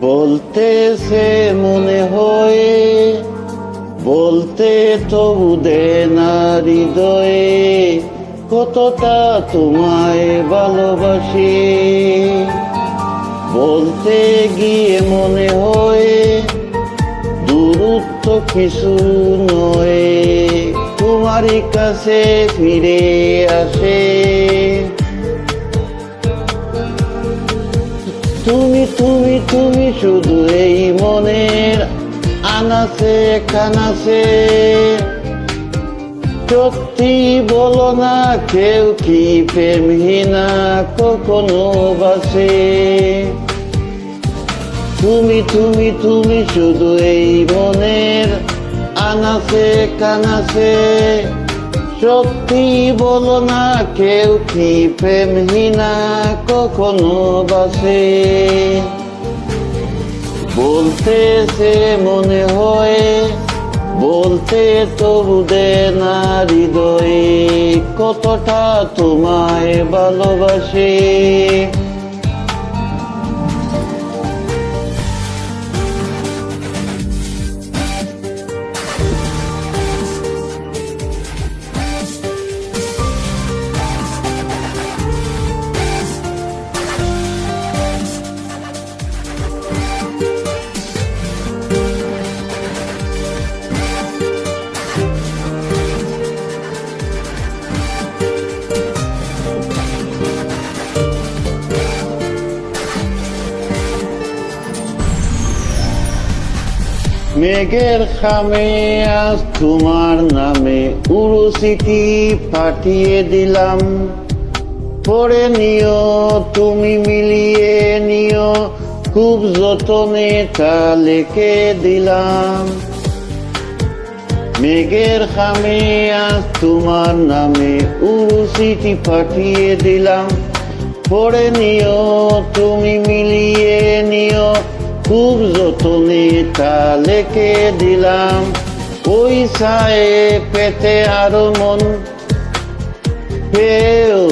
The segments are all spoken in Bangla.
বলতেছে মনে হয়, বলতে তবু দে না হৃদয়ে, কতটা তোমায় ভালোবাসি। বলতে গিয়ে মনে হয় দূরত্ব কিছু নয়, তোমারই কাছে ফিরে আসে। তুমি তুমি তুমি শুধু এই মনের আনাচে কানাচে, সত্যি বলো না কেউ কি প্রেমহীনা কখনো বাসে। তুমি তুমি তুমি শুধু এই মনের আনাচে কানাচে, সত্যি বলো না কেউ কি প্রেমহীনা কখনো বাসে। বলতেছে মনে হয়, বলতে তবু দে না হৃদয়ে, কতটা তোমায় ভালোবাসি। মেঘের খামে আজ তোমার নামে উড়ুচিটি পাঠিয়ে দিলাম, পড়ে নিও তুমি মিলিয়ে নিও, খুব যতনে তা লিখে দিলাম। মেঘের খামে আজ তোমার নামে উড়ুচিটি পাঠিয়ে দিলাম, পড়ে নিও তুমি মিলিয়ে নিও, খুব যতনে তা লিখে দিলাম। ওই ছায়ে পেতে আরো মন পেও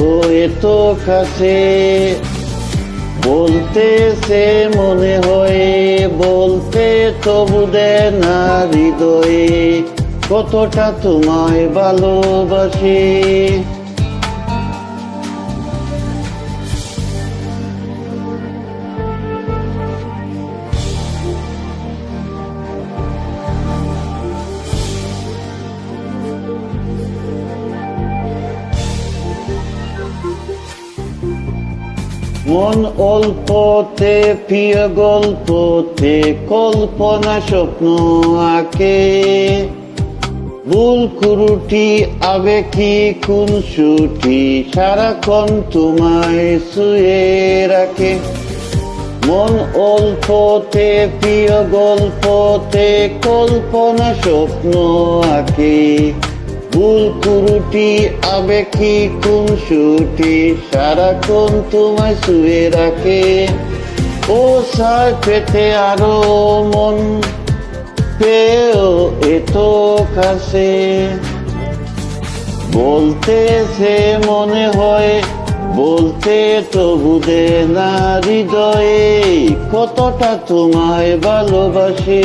এত কাছে, বলতেছে মনে হয়, বলতে তবু দে না হৃদয়ে, কতটা তোমায় ভালোবাসি। মন অল্পতে প্রিয় গল্পতে কল্পনা স্বপ্ন আঁকে, ভুল কুরুটি আবেগী কোন সুটি সারাক্ষণ তোমায় শুয়ে রাখে। মন অল্পতে প্রিয় গল্পতে কল্পনা স্বপ্ন আঁকে, ভুল কুরুটি আবেগী কোন সুটি সারাক্ষণ তোমায় শুয়ে রাখে। ও ছায় পেতে আরো মন পেও এত কাছে, বলতেছে মনে হয়, বলতে তবু দে না হৃদয়ে, কতটা তোমায় ভালোবাসি।